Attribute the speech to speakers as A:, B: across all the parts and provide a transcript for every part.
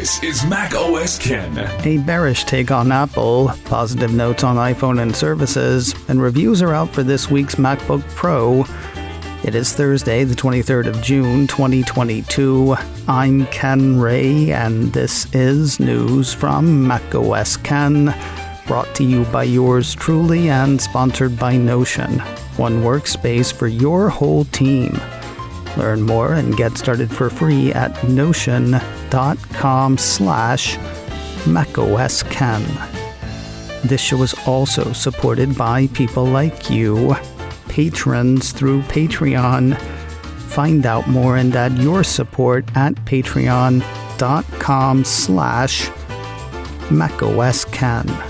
A: This is Mac OS Ken.
B: A bearish take on Apple, positive notes on iPhone and services, and reviews are out for this week's MacBook Pro. It is Thursday, the 23rd of June, 2022. I'm Ken Ray, and this is news from Mac OS Ken, brought to you by yours truly and sponsored by Notion, one workspace for your whole team. Learn more and get started for free at notion.com/macosken. This show is also supported by people like you, patrons through Patreon. Find out more and add your support at patreon.com/macosken.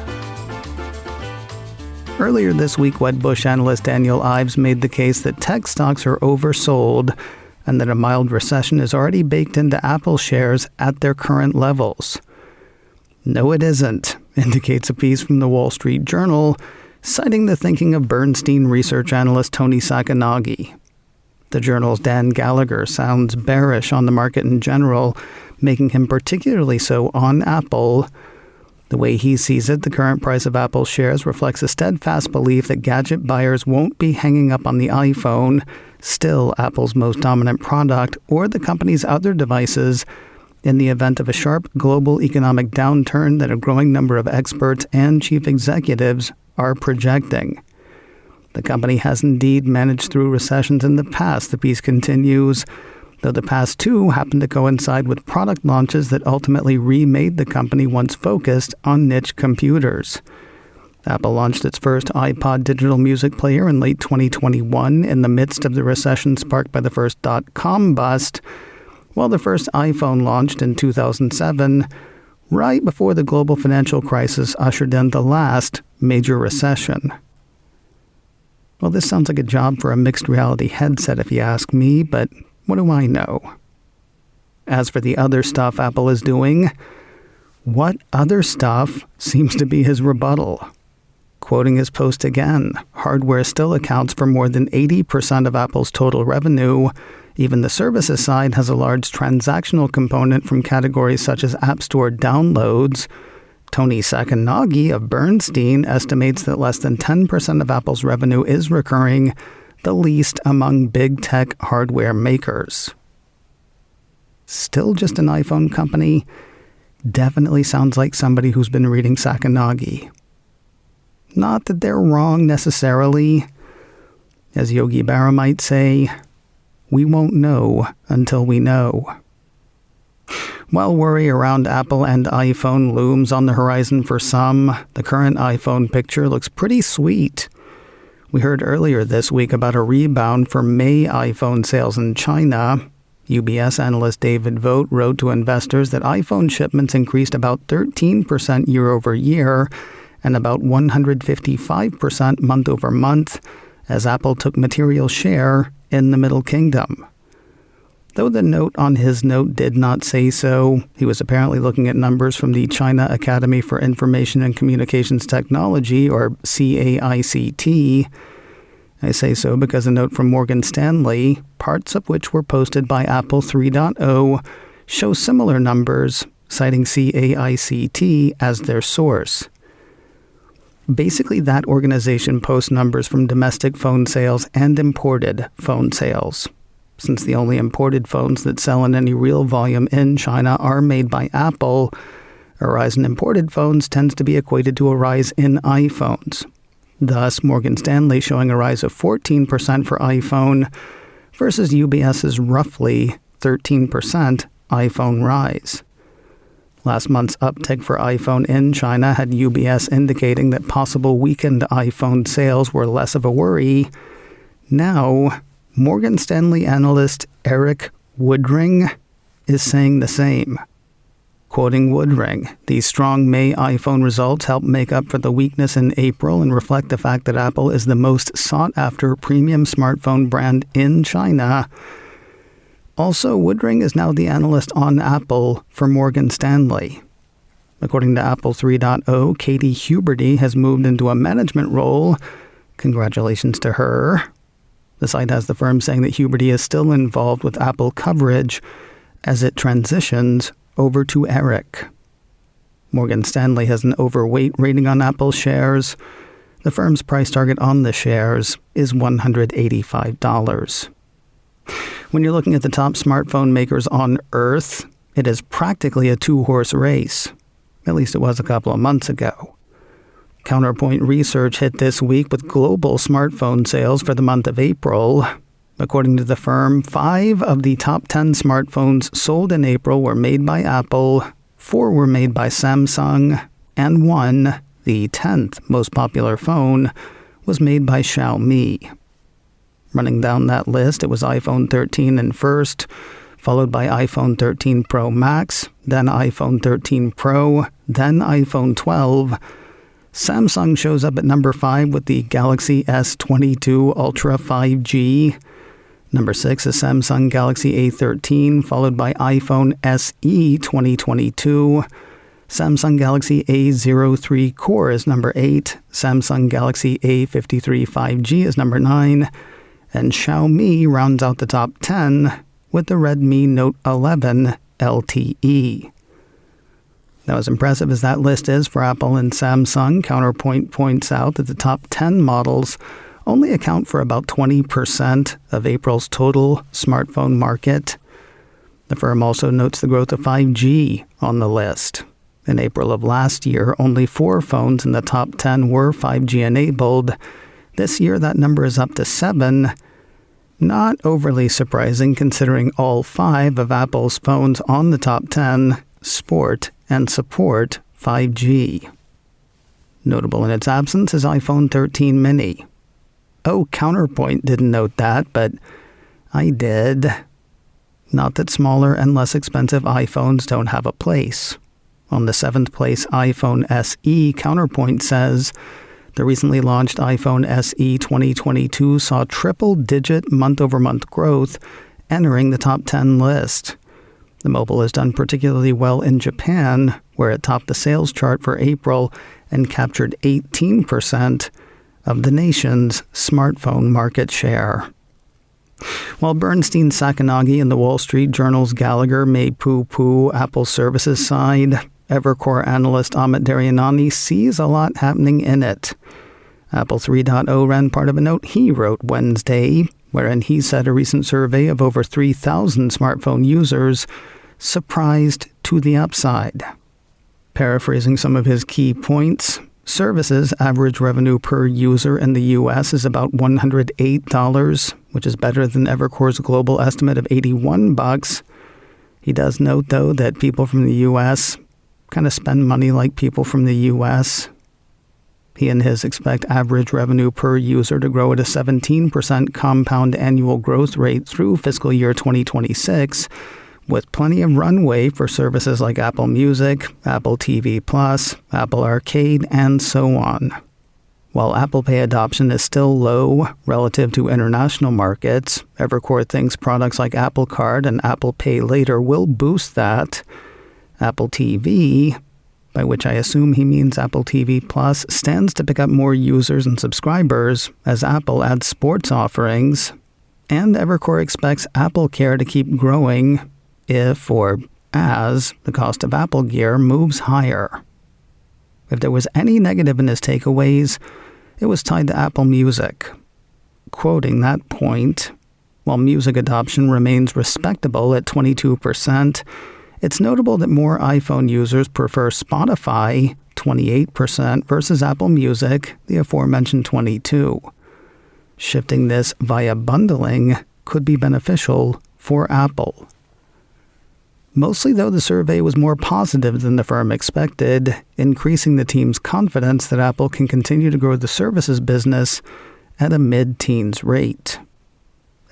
B: Earlier this week, Wedbush analyst Daniel Ives made the case that tech stocks are oversold and that a mild recession is already baked into Apple shares at their current levels. No, it isn't, indicates a piece from the Wall Street Journal, citing the thinking of Bernstein research analyst Tony Sacconaghi. The Journal's Dan Gallagher sounds bearish on the market in general, making him particularly so on Apple. The way he sees it, the current price of Apple shares reflects a steadfast belief that gadget buyers won't be hanging up on the iPhone, still Apple's most dominant product, or the company's other devices, in the event of a sharp global economic downturn that a growing number of experts and chief executives are projecting. The company has indeed managed through recessions in the past, the piece continues, though the past two happened to coincide with product launches that ultimately remade the company once focused on niche computers. Apple launched its first iPod digital music player in late 2021 in the midst of the recession sparked by the first dot-com bust, while the first iPhone launched in 2007, right before the global financial crisis ushered in the last major recession. Well, this sounds like a job for a mixed reality headset if you ask me, but what do I know? As for the other stuff Apple is doing, what other stuff seems to be his rebuttal? Quoting his post again, hardware still accounts for more than 80% of Apple's total revenue. Even the services side has a large transactional component from categories such as App Store downloads. Tony Sacconaghi of Bernstein estimates that less than 10% of Apple's revenue is recurring, the least among big tech hardware makers. Still just an iPhone company? Definitely sounds like somebody who's been reading Sacconaghi. Not that they're wrong necessarily. As Yogi Berra might say, we won't know until we know. While worry around Apple and iPhone looms on the horizon for some, the current iPhone picture looks pretty sweet. We heard earlier this week about a rebound for May iPhone sales in China. UBS analyst David Vogt wrote to investors that iPhone shipments increased about 13% year over year and about 155% month over month as Apple took material share in the Middle Kingdom. Though the note on his note did not say so, he was apparently looking at numbers from the China Academy for Information and Communications Technology, or CAICT. I say so because a note from Morgan Stanley, parts of which were posted by Apple 3.0, show similar numbers, citing CAICT as their source. Basically, that organization posts numbers from domestic phone sales and imported phone sales. Since the only imported phones that sell in any real volume in China are made by Apple, a rise in imported phones tends to be equated to a rise in iPhones. Thus, Morgan Stanley showing a rise of 14% for iPhone versus UBS's roughly 13% iPhone rise. Last month's uptick for iPhone in China had UBS indicating that possible weakened iPhone sales were less of a worry. Now, Morgan Stanley analyst Eric Woodring is saying the same. Quoting Woodring, "These strong May iPhone results help make up for the weakness in April and reflect the fact that Apple is the most sought-after premium smartphone brand in China." Also, Woodring is now the analyst on Apple for Morgan Stanley. According to Apple 3.0, Katie Huberty has moved into a management role. Congratulations to her. The site has the firm saying that Huberty is still involved with Apple coverage as it transitions over to Eric. Morgan Stanley has an overweight rating on Apple shares. The firm's price target on the shares is $185. When you're looking at the top smartphone makers on Earth, it is practically a two-horse race. At least it was a couple of months ago. Counterpoint research hit this week with global smartphone sales for the month of April. According to the firm, 5 of the top 10 smartphones sold in April were made by Apple, 4 were made by Samsung, and 1, the 10th most popular phone, was made by Xiaomi. Running down that list, it was iPhone 13 in first, followed by iPhone 13 Pro Max, then iPhone 13 Pro, then iPhone 12. Samsung shows up at number 5 with the Galaxy S22 Ultra 5G. Number 6 is Samsung Galaxy A13, followed by iPhone SE 2022. Samsung Galaxy A03 Core is number 8. Samsung Galaxy A53 5G is number 9. And Xiaomi rounds out the top 10 with the Redmi Note 11 LTE. Now, as impressive as that list is for Apple and Samsung, Counterpoint points out that the top 10 models only account for about 20% of April's total smartphone market. The firm also notes the growth of 5G on the list. In April of last year, only 4 phones in the top 10 were 5G enabled. This year, that number is up to 7. Not overly surprising considering all 5 of Apple's phones on the top 10 sport and support 5G. Notable in its absence is iPhone 13 mini. Oh, Counterpoint didn't note that, but I did. Not that smaller and less expensive iPhones don't have a place. On the 7th place iPhone SE, Counterpoint says, the recently launched iPhone SE 2022 saw triple-digit month-over-month growth, entering the top 10 list. The mobile has done particularly well in Japan, where it topped the sales chart for April and captured 18% of the nation's smartphone market share. While Bernstein Sacconaghi and the Wall Street Journal's Gallagher may poo-poo Apple's services side, Evercore analyst Amit Daryanani sees a lot happening in it. Apple 3.0 ran part of a note he wrote Wednesday, wherein he said a recent survey of over 3,000 smartphone users surprised to the upside. Paraphrasing some of his key points, services average revenue per user in the U.S. is about $108, which is better than Evercore's global estimate of $81. He does note, though, that people from the U.S. kind of spend money like people from the U.S. He and his expect average revenue per user to grow at a 17% compound annual growth rate through fiscal year 2026, with plenty of runway for services like Apple Music, Apple TV+, Apple Arcade, and so on. While Apple Pay adoption is still low relative to international markets, Evercore thinks products like Apple Card and Apple Pay Later will boost that. Apple TV, by which I assume he means Apple TV+, stands to pick up more users and subscribers as Apple adds sports offerings. And Evercore expects Apple Care to keep growing if or as the cost of Apple gear moves higher. If there was any negative in his takeaways, it was tied to Apple Music. Quoting that point, while music adoption remains respectable at 22%, it's notable that more iPhone users prefer Spotify, 28%, versus Apple Music, the aforementioned 22%. Shifting this via bundling could be beneficial for Apple. Mostly, though, the survey was more positive than the firm expected, increasing the team's confidence that Apple can continue to grow the services business at a mid-teens rate.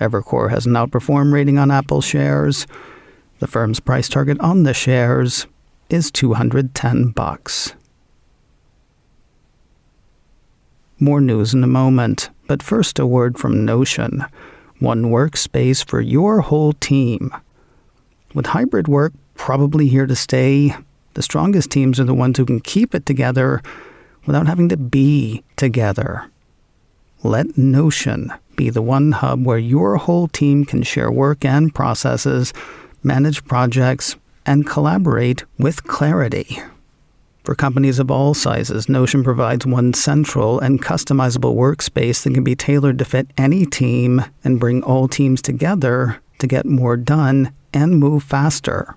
B: Evercore has an outperform rating on Apple shares. The firm's price target on the shares is $210. More news in a moment, but first a word from Notion, one workspace for your whole team. With hybrid work probably here to stay, the strongest teams are the ones who can keep it together without having to be together. Let Notion be the one hub where your whole team can share work and processes, manage projects, and collaborate with clarity. For companies of all sizes, Notion provides one central and customizable workspace that can be tailored to fit any team and bring all teams together to get more done and move faster.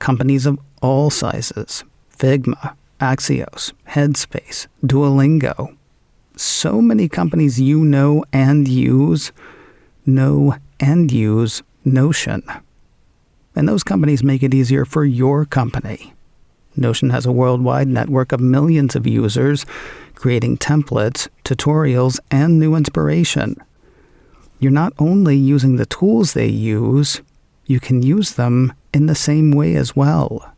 B: Companies of all sizes, Figma, Axios, Headspace, Duolingo. So many companies you know and use Notion. And those companies make it easier for your company. Notion has a worldwide network of millions of users, creating templates, tutorials, and new inspiration. You're not only using the tools they use, you can use them in the same way as well.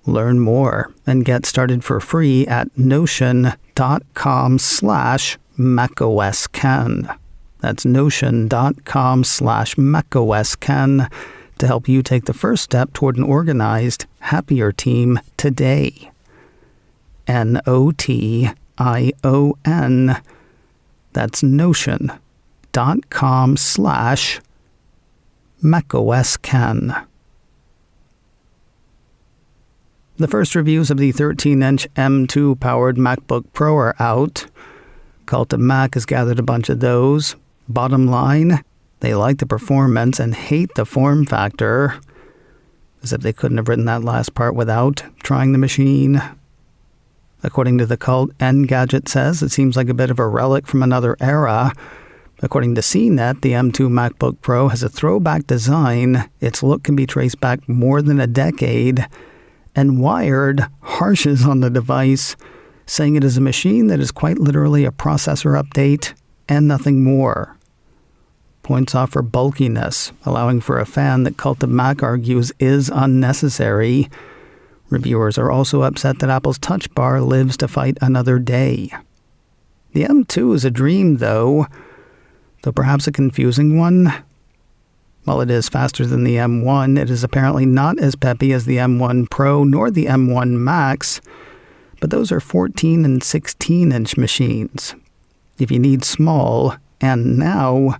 B: Learn more and get started for free at notion.com/macOSKen. That's notion.com/macOSKen to help you take the first step toward an organized, happier team today. NOTION. That's notion.com/macOSKen. The first reviews of the 13-inch M2-powered MacBook Pro are out. Cult of Mac has gathered a bunch of those. Bottom line, they like the performance and hate the form factor. As if they couldn't have written that last part without trying the machine. According to the cult, Engadget says it seems like a bit of a relic from another era. According to CNET, the M2 MacBook Pro has a throwback design. Its look can be traced back more than a decade. And Wired harshes on the device, saying it is a machine that is quite literally a processor update and nothing more. Points off for bulkiness, allowing for a fan that Cult of Mac argues is unnecessary. Reviewers are also upset that Apple's Touch Bar lives to fight another day. The M2 is a dream, though perhaps a confusing one. While it is faster than the M1, it is apparently not as peppy as the M1 Pro nor the M1 Max, but those are 14 and 16-inch machines. If you need small, and now,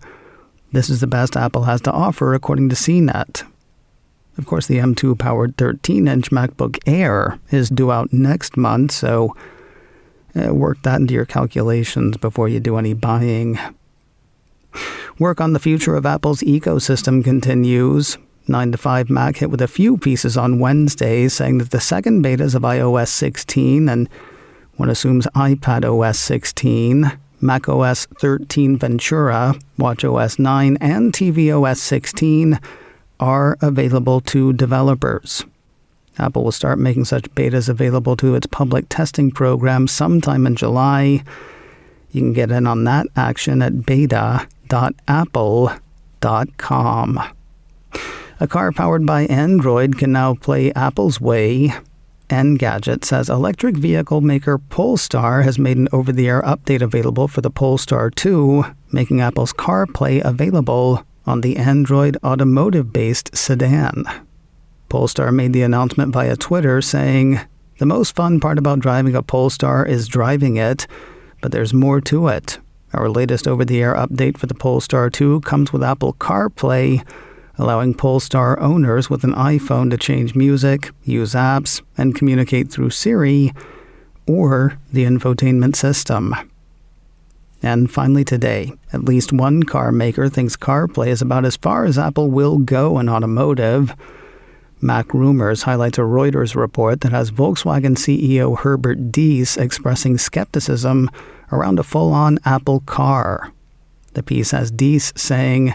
B: this is the best Apple has to offer according to CNET. Of course, the M2-powered 13-inch MacBook Air is due out next month, so work that into your calculations before you do any buying. Work on the future of Apple's ecosystem continues. 9 to 5 Mac hit with a few pieces on Wednesday, saying that the second betas of iOS 16 and one assumes iPadOS 16, macOS 13 Ventura, watchOS 9, and tvOS 16 are available to developers. Apple will start making such betas available to its public testing program sometime in July. You can get in on that action at beta.apple.com. A car powered by Android can now play Apple's way. Engadget says electric vehicle maker Polestar has made an over-the-air update available for the Polestar 2, making Apple's CarPlay available on the Android automotive-based sedan. Polestar made the announcement via Twitter, saying, "The most fun part about driving a Polestar is driving it, but there's more to it. Our latest over-the-air update for the Polestar 2 comes with Apple CarPlay, allowing Polestar owners with an iPhone to change music, use apps, and communicate through Siri or the infotainment system." And finally today, at least one car maker thinks CarPlay is about as far as Apple will go in automotive. Mac Rumors highlights a Reuters report that has Volkswagen CEO Herbert Diess expressing skepticism around a full-on Apple car. The piece has Diess saying,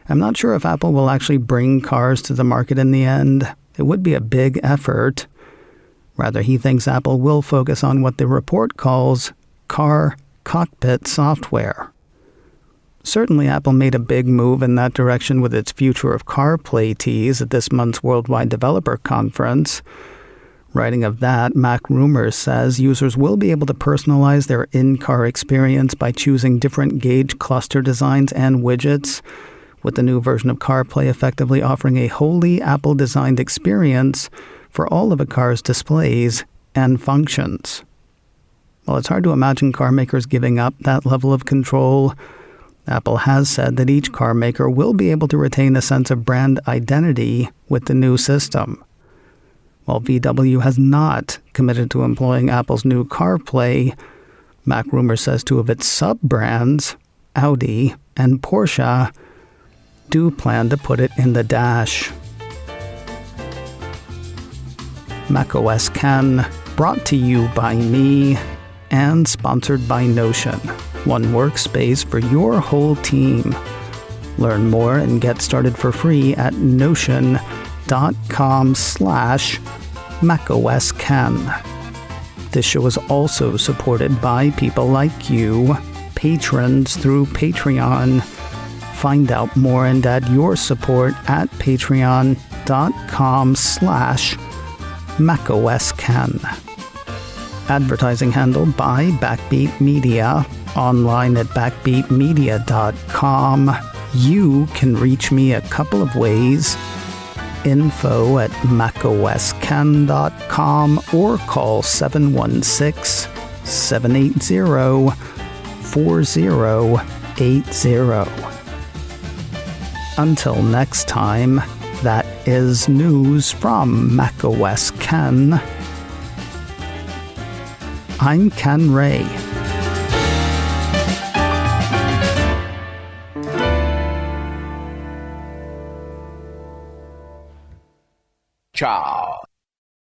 B: "I'm not sure if Apple will actually bring cars to the market in the end. It would be a big effort." Rather, he thinks Apple will focus on what the report calls car cockpit software. Certainly, Apple made a big move in that direction with its Future of CarPlay tease at this month's Worldwide Developer Conference. Writing of that, Mac Rumors says users will be able to personalize their in-car experience by choosing different gauge cluster designs and widgets, with the new version of CarPlay effectively offering a wholly Apple-designed experience for all of a car's displays and functions. While it's hard to imagine car makers giving up that level of control, Apple has said that each car maker will be able to retain a sense of brand identity with the new system. While VW has not committed to employing Apple's new CarPlay, MacRumors says two of its sub-brands, Audi and Porsche, do plan to put it in the dash. macOS Ken, brought to you by me and sponsored by Notion, one workspace for your whole team. Learn more and get started for free at notion.com/macOSKen. This show is also supported by people like you, patrons through Patreon. Find out more and add your support at patreon.com/macOSKen. Advertising handled by Backbeat Media, online at backbeatmedia.com. You can reach me a couple of ways. info@macosken.com or call 716-780-4080. Until next time, that is news from macOS Ken. I'm Ken Ray.
C: Ciao.